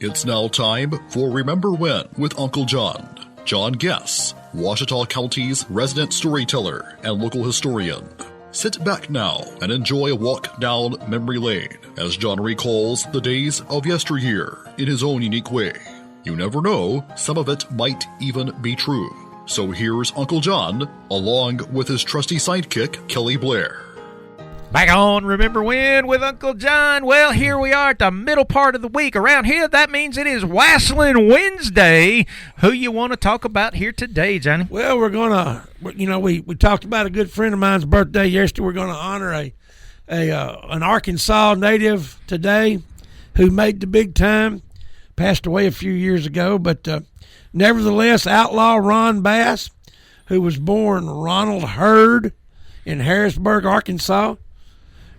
It's now time for Remember When with Uncle John. John Guess, Ouachita County's resident storyteller and local historian. Sit back now and enjoy a walk down memory lane as John recalls the days of yesteryear in his own unique way. You never know, some of it might even be true. So here's Uncle John, along with his trusty sidekick, Kelly Blair. Back on Remember When with Uncle John. Well, here we are at the middle part of the week. Around here, that means it is Wassling Wednesday. Who you want to talk about here today, Johnny? Well, we're going to, we talked about a good friend of mine's birthday yesterday. We're going to honor an Arkansas native today who made the big time. Passed away a few years ago, but nevertheless, Outlaw Ron Bass, who was born Ronald Hurd in Harrisburg, Arkansas,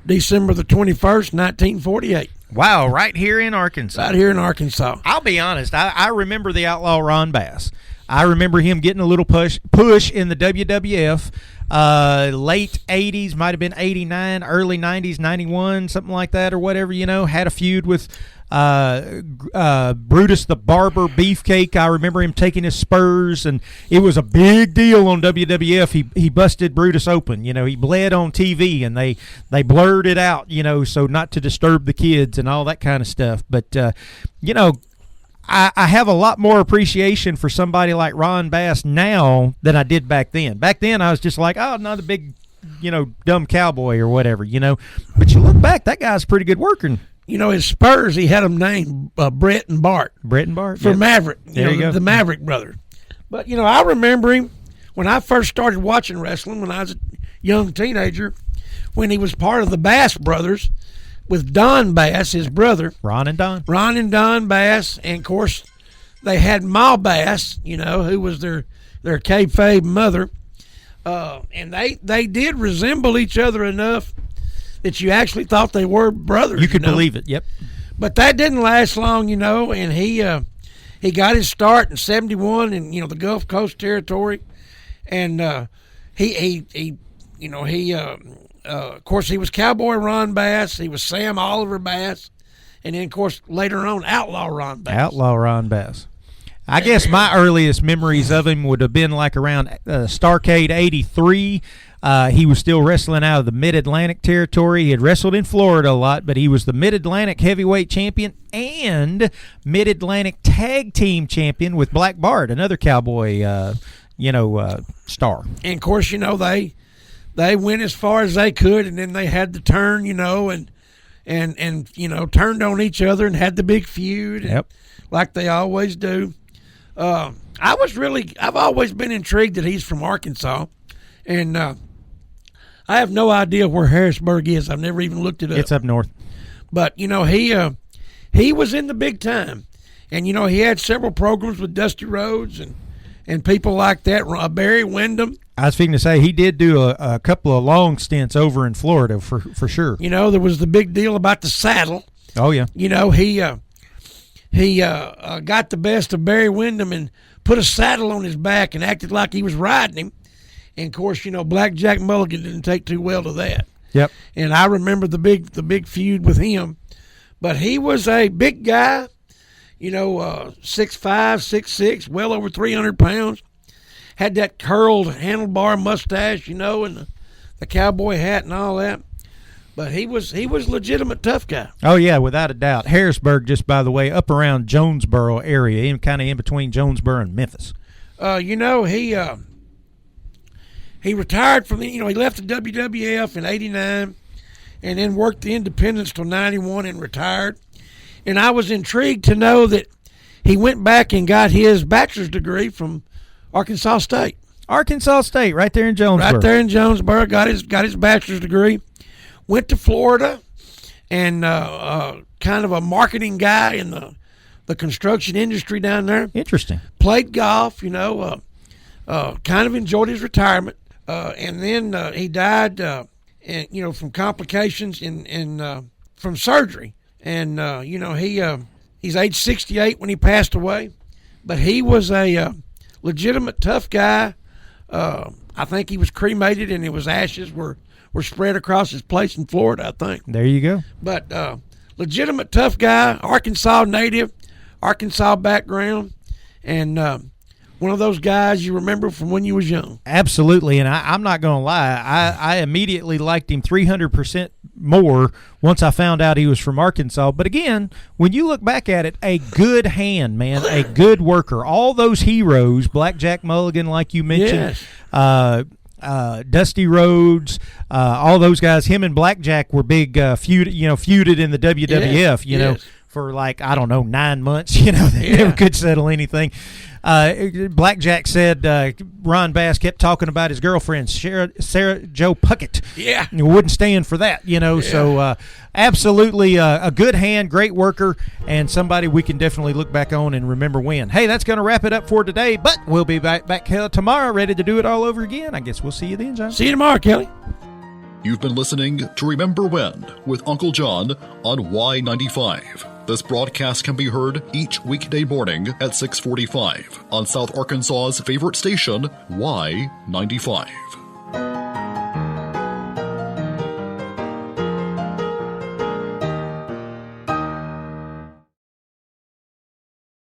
December the 21st, 1948. Wow, right here in Arkansas. Right here in Arkansas. I'll be honest, I remember the Outlaw Ron Bass. I remember him getting a little push in the WWF. Late 80s, might have been 89, early 90s, 91, something like that or whatever, had a feud with Brutus the Barber Beefcake. I remember him taking his spurs, and it was a big deal on WWF. He busted Brutus open. He bled on TV, and they blurred it out, so not to disturb the kids and all that kind of stuff. But, I have a lot more appreciation for somebody like Ron Bass now than I did back then. Back then, I was just like, oh, not a big, dumb cowboy or whatever, But you look back, that guy's a pretty good worker. His spurs, he had them named Brett and Bart. Brett and Bart? For yep. Maverick. There you go. The Maverick brothers. But, I remember him when I first started watching wrestling when I was a young teenager, when he was part of the Bass brothers with Don Bass, his brother. Ron and Don Bass. And, of course, they had Ma Bass, who was their kayfabe mother. And they did resemble each other enough that you actually thought they were brothers. You could believe it, yep. But that didn't last long, and he got his start in 71 in, the Gulf Coast territory. And of course, he was Cowboy Ron Bass. He was Sam Oliver Bass. And then, of course, later on, Outlaw Ron Bass. Outlaw Ron Bass. I guess my earliest memories of him would have been like around Starrcade 83. He was still wrestling out of the Mid-Atlantic territory. He had wrestled in Florida a lot, but he was the Mid-Atlantic heavyweight champion and Mid-Atlantic tag team champion with Black Bart, another cowboy, star. And, of course, they went as far as they could, and then they had the turn, and turned on each other and had the big feud, yep, like they always do. I've always been intrigued that he's from Arkansas, and I have no idea where Harrisburg is. I've never even looked it up. It's up north. But, he was in the big time, and, he had several programs with Dusty Rhodes and people like that, Barry Windham. I was thinking to say he did do a couple of long stints over in Florida for sure. There was the big deal about the saddle. Oh, yeah. He got the best of Barry Windham and put a saddle on his back and acted like he was riding him. And, of course, Black Jack Mulligan didn't take too well to that. Yep. And I remember the big feud with him. But he was a big guy, 6'5", 6'6", well over 300 pounds. Had that curled handlebar mustache, and the cowboy hat and all that. But he was legitimate tough guy. Oh, yeah, without a doubt. Harrisburg, just by the way, up around Jonesboro area, kind of in between Jonesboro and Memphis. He retired from he left the WWF in 89 and then worked the independents till 91 and retired. And I was intrigued to know that he went back and got his bachelor's degree from Arkansas State. Arkansas State, right there in Jonesboro. Right there in Jonesboro, got his bachelor's degree. Went to Florida, and kind of a marketing guy in the construction industry down there. Interesting. Played golf, kind of enjoyed his retirement. And then he died, from complications from surgery. And, he's age 68 when he passed away. But he was a legitimate tough guy. I think he was cremated, and his ashes were spread across his place in Florida, I think. There you go. But legitimate tough guy, Arkansas native, Arkansas background, and one of those guys you remember from when you was young. Absolutely, and I'm not going to lie. I immediately liked him 300% more once I found out he was from Arkansas. But again, when you look back at it, a good hand, man, a good worker. All those heroes, Blackjack Mulligan, like you mentioned, Yes. Dusty Rhodes, all those guys. Him and Blackjack were big feuded in the WWF. You know, Yes. for like, I don't know, 9 months. You know, they never could settle anything. Blackjack said Ron Bass kept talking about his girlfriend, Sarah Jo Puckett. Yeah. And wouldn't stand for that, you know. Yeah. So absolutely a good hand, great worker, and somebody we can definitely look back on and remember when. Hey, that's going to wrap it up for today, but we'll be back tomorrow ready to do it all over again. I guess we'll see you then, John. See you tomorrow, Kelly. You've been listening to Remember When with Uncle John on Y95. This broadcast can be heard each weekday morning at 6:45 on South Arkansas's favorite station, Y95.